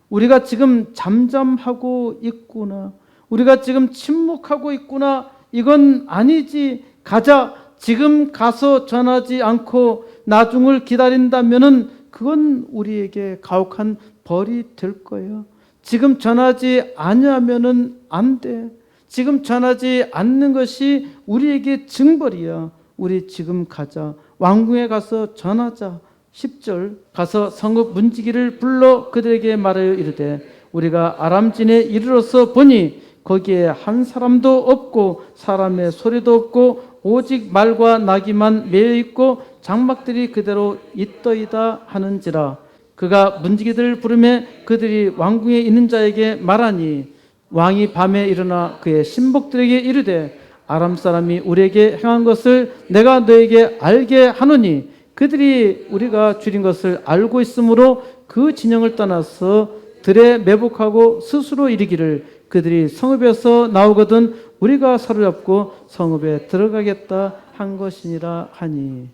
우리가 지금 잠잠하고 있구나. 우리가 지금 침묵하고 있구나. 이건 아니지. 가자. 지금 가서 전하지 않고 나중을 기다린다면은 그건 우리에게 가혹한 벌이 될 거야. 지금 전하지 않으면은 안 돼. 지금 전하지 않는 것이 우리에게 징벌이야. 우리 지금 가자. 왕궁에 가서 전하자. 10절 가서 성읍 문지기를 불러 그들에게 말하여 이르되 우리가 아람진에 이르러서 보니 거기에 한 사람도 없고 사람의 소리도 없고 오직 말과 나귀만 매여 있고 장막들이 그대로 있더이다 하는지라. 그가 문지기들을 부르매 그들이 왕궁에 있는 자에게 말하니 왕이 밤에 일어나 그의 신복들에게 이르되 아람 사람이 우리에게 행한 것을 내가 너에게 알게 하노니 그들이 우리가 줄인 것을 알고 있으므로 그 진영을 떠나서 들에 매복하고 스스로 이르기를 그들이 성읍에서 나오거든 우리가 사로잡고 성읍에 들어가겠다 한 것이니라 하니.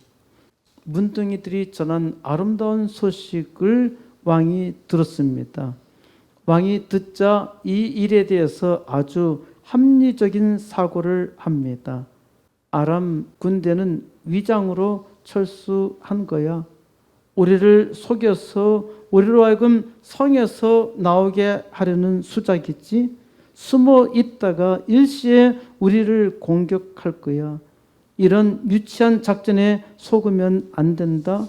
문둥이들이 전한 아름다운 소식을 왕이 들었습니다. 왕이 듣자 이 일에 대해서 아주 합리적인 사고를 합니다. 아람 군대는 위장으로 철수한 거야. 우리를 속여서 우리로 하여금 성에서 나오게 하려는 수작이지. 숨어 있다가 일시에 우리를 공격할 거야. 이런 유치한 작전에 속으면 안 된다.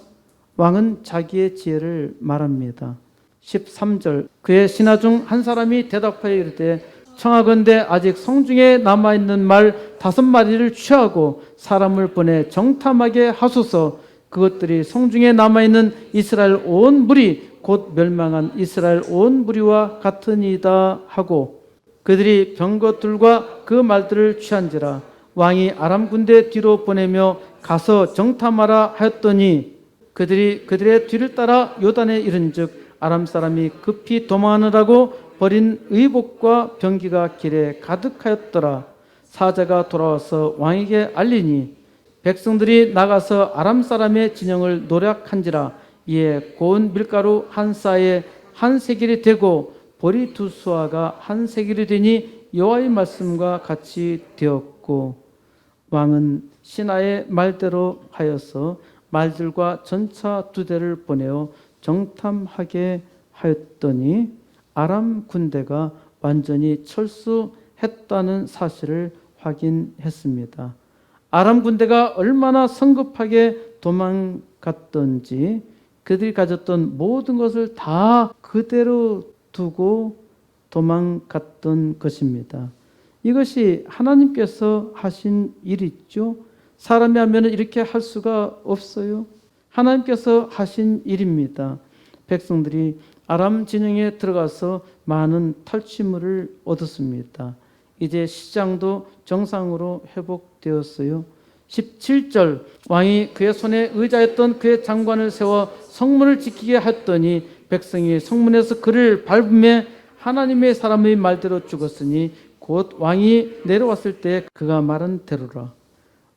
왕은 자기의 지혜를 말합니다. 13절 그의 신하 중 한 사람이 대답하여 이르되 청하건대 아직 성중에 남아있는 말 5마리를 취하고 사람을 보내 정탐하게 하소서. 그것들이 성중에 남아있는 이스라엘 온 무리 곧 멸망한 이스라엘 온 무리와 같으니이다 하고 그들이 병거들과 그 말들을 취한지라. 왕이 아람 군대 뒤로 보내며 가서 정탐하라 하였더니 그들이 그들의 뒤를 따라 요단에 이른즉 아람 사람이 급히 도망하느라고 버린 의복과 병기가 길에 가득하였더라. 사자가 돌아와서 왕에게 알리니 백성들이 나가서 아람 사람의 진영을 노략한지라. 이에 고운 밀가루 한 싸에 한 세겔이 되고 보리 2수아가 한 세겔이 되니 여호와의 말씀과 같이 되었고 왕은 신하의 말대로 하여서 말들과 전차 2대를 보내어 정탐하게 하였더니 아람 군대가 완전히 철수했다는 사실을 확인했습니다. 아람 군대가 얼마나 성급하게 도망갔던지 그들이 가졌던 모든 것을 다 그대로 두고 도망갔던 것입니다. 이것이 하나님께서 하신 일이죠. 사람이 하면 이렇게 할 수가 없어요. 하나님께서 하신 일입니다. 백성들이 아람 진영에 들어가서 많은 탈취물을 얻었습니다. 이제 시장도 정상으로 회복되었어요. 17절 왕이 그의 손에 의자였던 그의 장관을 세워 성문을 지키게 했더니 백성이 성문에서 그를 밟음에 하나님의 사람의 말대로 죽었으니 곧 왕이 내려왔을 때 그가 말한 대로라.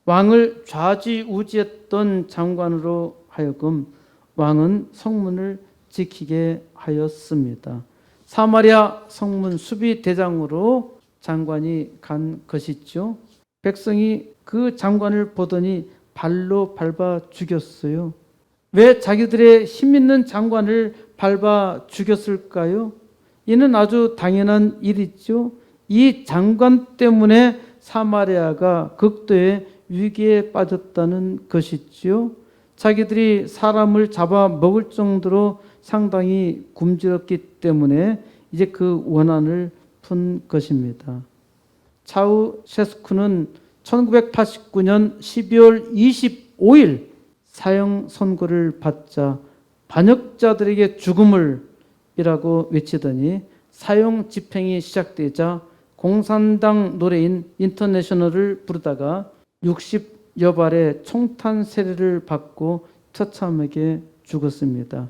왕을 좌지우지했던 장관으로 하여금 왕은 성문을 지키게 하였습니다. 사마리아 성문 수비 대장으로 장관이 간 것이죠. 백성이 그 장관을 보더니 발로 밟아 죽였어요. 왜 자기들의 힘 있는 장관을 밟아 죽였을까요? 이는 아주 당연한 일이죠. 이 장관 때문에 사마리아가 극도의 위기에 빠졌다는 것이지요. 자기들이 사람을 잡아 먹을 정도로 상당히 굶주렸기 때문에 이제 그 원한을 푼 것입니다. 차우셰스쿠는 1989년 12월 25일 사형 선고를 받자 반역자들에게 죽음을 이라고 외치더니 사형 집행이 시작되자 공산당 노래인 인터내셔널을 부르다가 60여 발의 총탄 세례를 받고 처참하게 죽었습니다.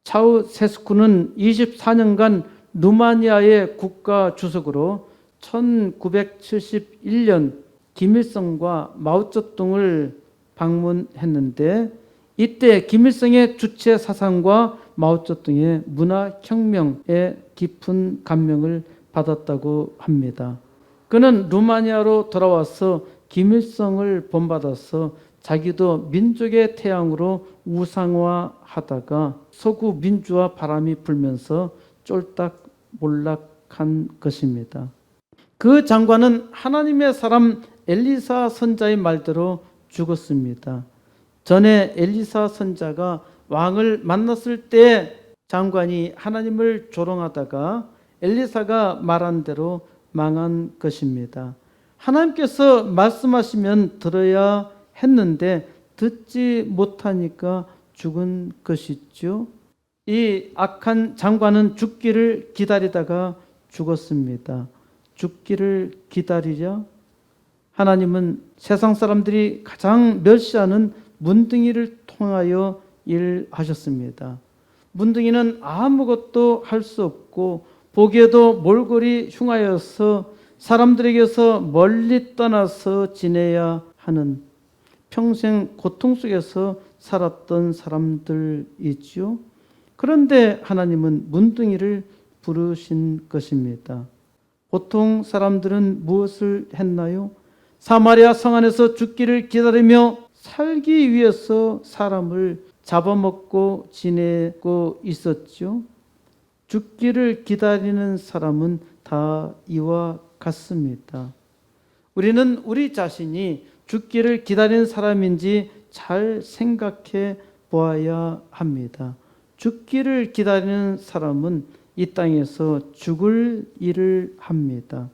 차우세스쿠는 24년간 루마니아의 국가 주석으로 1971년 김일성과 마오쩌둥을 방문했는데 이때 김일성의 주체 사상과 마오쩌둥의 문화혁명에 깊은 감명을 받았다고 합니다. 그는 루마니아로 돌아와서 김일성을 본받아서 자기도 민족의 태양으로 우상화하다가 서구 민주화 바람이 불면서 쫄딱 몰락한 것입니다. 그 장관은 하나님의 사람 엘리사 선자의 말대로 죽었습니다. 전에 엘리사 선자가 왕을 만났을 때 장관이 하나님을 조롱하다가 엘리사가 말한 대로 망한 것입니다. 하나님께서 말씀하시면 들어야 했는데 듣지 못하니까 죽은 것이죠. 이 악한 장관은 죽기를 기다리다가 죽었습니다. 죽기를 기다리자 하나님은 세상 사람들이 가장 멸시하는 문둥이를 통하여 일하셨습니다. 문둥이는 아무것도 할 수 없고 보기에도 몰골이 흉하여서 사람들에게서 멀리 떠나서 지내야 하는 평생 고통 속에서 살았던 사람들이지요. 그런데 하나님은 문둥이를 부르신 것입니다. 보통 사람들은 무엇을 했나요? 사마리아 성 안에서 죽기를 기다리며 살기 위해서 사람을 잡아먹고 지내고 있었죠. 죽기를 기다리는 사람은 다 이와 같습니다. 우리는 우리 자신이 죽기를 기다리는 사람인지 잘 생각해 보아야 합니다. 죽기를 기다리는 사람은 이 땅에서 죽을 일을 합니다.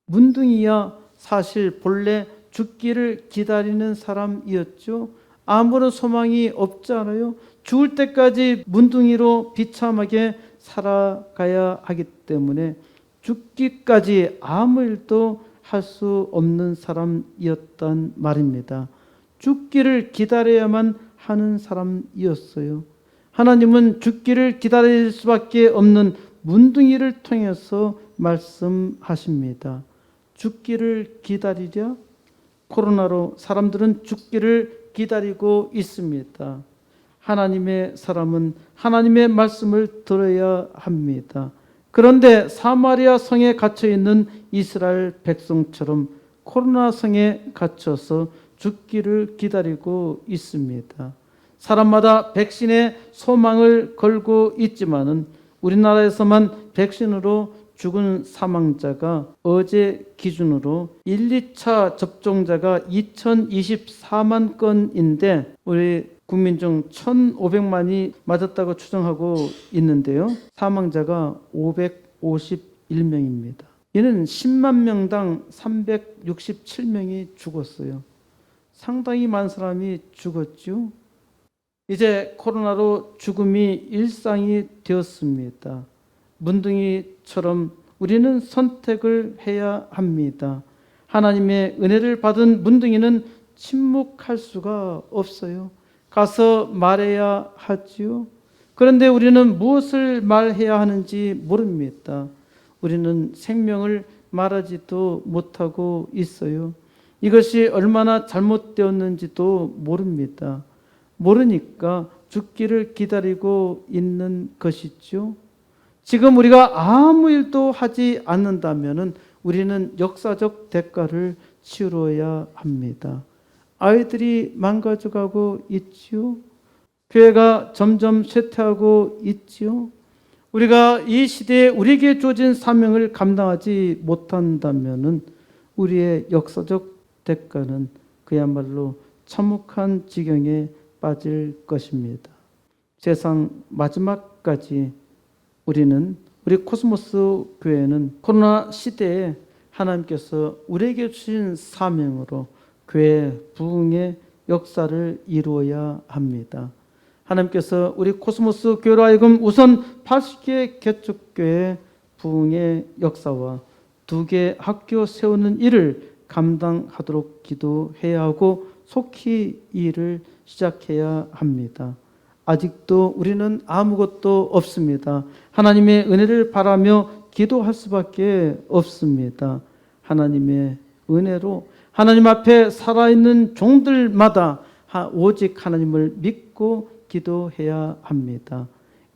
문둥이야 사실 본래 죽기를 기다리는 사람이었죠. 아무런 소망이 없잖아요. 죽을 때까지 문둥이로 비참하게 살아가야 하기 때문에 죽기까지 아무 일도 할 수 없는 사람이었단 말입니다. 죽기를 기다려야만 하는 사람이었어요. 하나님은 죽기를 기다릴 수밖에 없는 문둥이를 통해서 말씀하십니다. 죽기를 기다리랴? 코로나로 사람들은 죽기를 기다리고 있습니다. 하나님의 사람은 하나님의 말씀을 들어야 합니다. 그런데 사마리아 성에 갇혀 있는 이스라엘 백성처럼 코로나 성에 갇혀서 죽기를 기다리고 있습니다. 사람마다 백신에 소망을 걸고 있지만은 우리나라에서만 백신으로 죽은 사망자가 어제 기준으로 1, 2차 접종자가 2024만 건인데 우리 국민 중 1,500만이 맞았다고 추정하고 있는데요. 사망자가 551명입니다. 이는 10만 명당 367명이 죽었어요. 상당히 많은 사람이 죽었죠. 이제 코로나로 죽음이 일상이 되었습니다. 문둥이처럼 우리는 선택을 해야 합니다. 하나님의 은혜를 받은 문둥이는 침묵할 수가 없어요. 가서 말해야 하지요. 그런데 우리는 무엇을 말해야 하는지 모릅니다. 우리는 생명을 말하지도 못하고 있어요. 이것이 얼마나 잘못되었는지도 모릅니다. 모르니까 죽기를 기다리고 있는 것이죠. 지금 우리가 아무 일도 하지 않는다면 우리는 역사적 대가를 치러야 합니다. 아이들이 망가져가고 있지요. 교회가 점점 쇠퇴하고 있지요. 우리가 이 시대에 우리에게 주어진 사명을 감당하지 못한다면 우리의 역사적 대가는 그야말로 참혹한 지경에 빠질 것입니다. 세상 마지막까지 우리 코스모스 교회는 코로나 시대에 하나님께서 우리에게 주신 사명으로 교회 부흥의 역사를 이루어야 합니다. 하나님께서 우리 코스모스 교회로 하여금 우선 80개 개척교회 부흥의 역사와 2개 학교 세우는 일을 감당하도록 기도해야 하고 속히 이 일을 시작해야 합니다. 아직도 우리는 아무것도 없습니다. 하나님의 은혜를 바라며 기도할 수밖에 없습니다. 하나님의 은혜로 하나님 앞에 살아있는 종들마다 오직 하나님을 믿고 기도해야 합니다.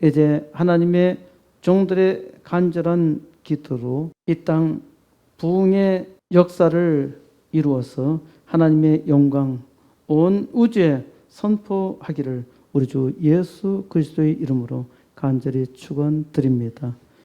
이제 하나님의 종들의 간절한 기도로 이 땅 부흥의 역사를 이루어서 하나님의 영광 온 우주에 선포하기를 우리 주 예수 그리스도의 이름으로 간절히 축원드립니다.